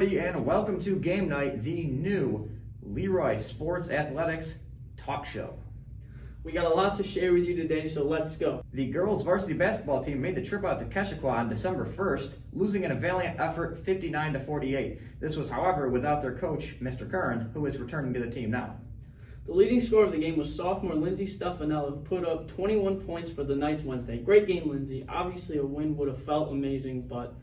everybody, and welcome to Game Night, the new Leroy Sports Athletics talk show. We got a lot to share with you today, so let's go. The girls varsity basketball team made the trip out to Keshequa on December 1st, losing in a valiant effort 59-48. This was, however, without their coach, Mr. Curran, who is returning to the team now. The leading scorer of the game was sophomore Lindsay Stefanella, who put up 21 points for the Knights Wednesday. Great game, Lindsay. Obviously, a win would have felt amazing, but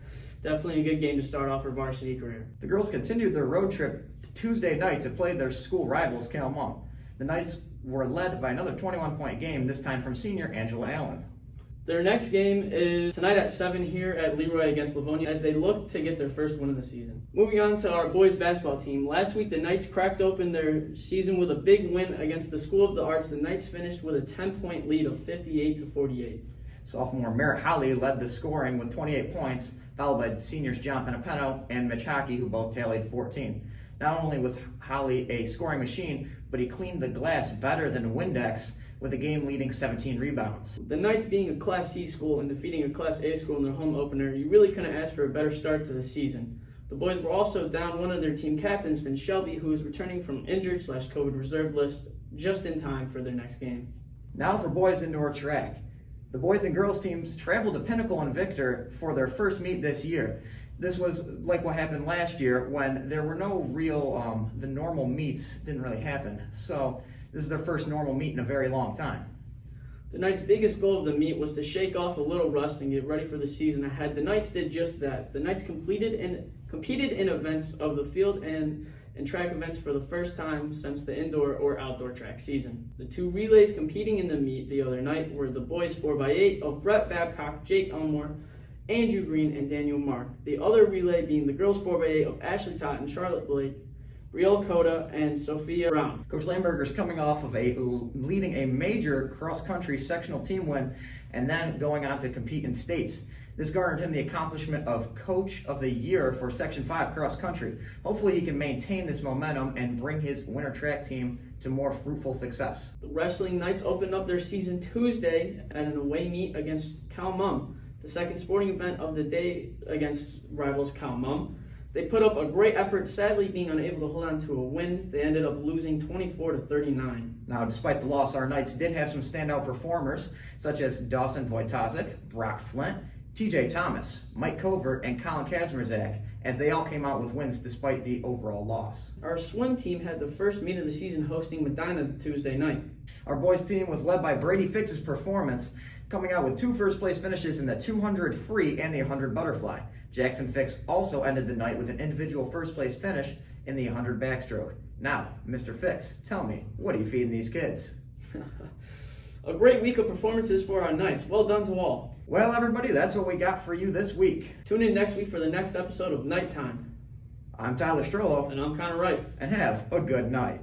definitely a good game to start off her varsity career. The girls continued their road trip Tuesday night to play their school rivals, Calmon. The Knights were led by another 21-point game, this time from senior Angela Allen. Their next game is tonight at 7 here at Leroy against Livonia as they look to get their first win of the season. Moving on to our boys basketball team. Last week, the Knights cracked open their season with a big win against the School of the Arts. The Knights finished with a 10-point lead of 58-48. Sophomore Merritt Holly led the scoring with 28 points, followed by seniors Jonathan Apeno and Mitch Hockey, who both tallied 14. Not only was Holly a scoring machine, but he cleaned the glass better than Windex with a game-leading 17 rebounds. The Knights being a Class C school and defeating a Class A school in their home opener, you really couldn't ask for a better start to the season. The boys were also down one of their team captains, Finn Shelby, who is returning from injured/COVID reserve list just in time for their next game. Now for boys indoor track. The boys and girls teams traveled to Pinnacle and Victor for their first meet this year. This was like what happened last year when there were no real, the normal meets didn't really happen. So this is their first normal meet in a very long time. The Knights' biggest goal of the meet was to shake off a little rust and get ready for the season ahead. The Knights did just that. The Knights competed in events of the field and track events for the first time since the indoor or outdoor track season. The two relays competing in the meet the other night were the boys 4x8 of Brett Babcock, Jake Elmore, Andrew Green, and Daniel Mark. The other relay being the girls 4x8 of Ashley Totten, Charlotte Blake, Brielle Cota, and Sophia Brown. Coach Lamberger is coming off of leading a major cross-country sectional team win and then going on to compete in states. This garnered him the accomplishment of Coach of the Year for Section 5 cross-country. Hopefully he can maintain this momentum and bring his winter track team to more fruitful success. The Wrestling Knights opened up their season Tuesday at an away meet against Calmon, the second sporting event of the day against rivals Calmon. They put up a great effort, sadly being unable to hold on to a win. They ended up losing 24-39. Now, despite the loss, our Knights did have some standout performers, such as Dawson Wojtaszek, Brock Flint, TJ Thomas, Mike Covert, and Colin Kazmierzak, as they all came out with wins despite the overall loss. Our swim team had the first meet of the season hosting Medina Tuesday night. Our boys team was led by Brady Fix's performance, coming out with 2 first-place finishes in the 200 free and the 100 butterfly. Jackson Fix also ended the night with an individual first-place finish in the 100 backstroke. Now, Mr. Fix, tell me, what are you feeding these kids? A great week of performances for our Knights. Well done to all. Well, everybody, that's what we got for you this week. Tune in next week for the next episode of Nighttime. I'm Tyler Strollo. And I'm Connor Wright. And have a good night.